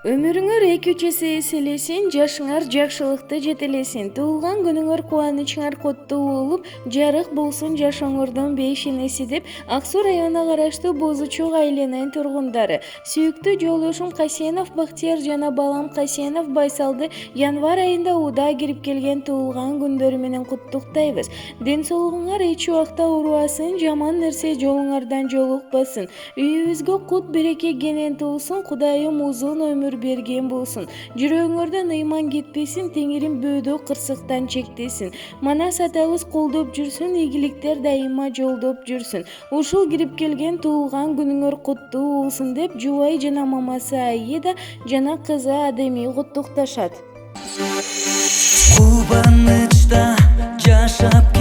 Өмүрүңөр 2-3 эсе эселесин, жашыңар жакшылыкты жетелесин. Туулган күнүңөр кубанычыңар коттуу болуп, жарык болсун жашооңордон бейшенеси деп Ак Суу районуна караштуу Бозучок айылынын тургундары. Сүйүктүү жолдошум Касенов Бахтияр жана балам Касенов Байсалды Январь айында удаа кирип келген Туулган күндөрү менен куттуктайбыз. Ден соолугуңар эч убакта оорубасын, жаман нерсе жолуңардан жолукпасын. Үйүбүзгө кут береке кенен туулсын, Кудайым узун өмүр берген болсун. Жүрөгүңөрдөн ыйман кетпесин, Теңирим бөөдө кырсыктан чектесин. Манас атабыз колдоп жүрсүн, ийгиликтер дайыма жолдоп жүрсүн. Ушул кирип келген Туулган күнүңөр куттуу болсун деп жубай жана мамасы Айында жана кызы Адеми куттукташат. Кубанычта жашап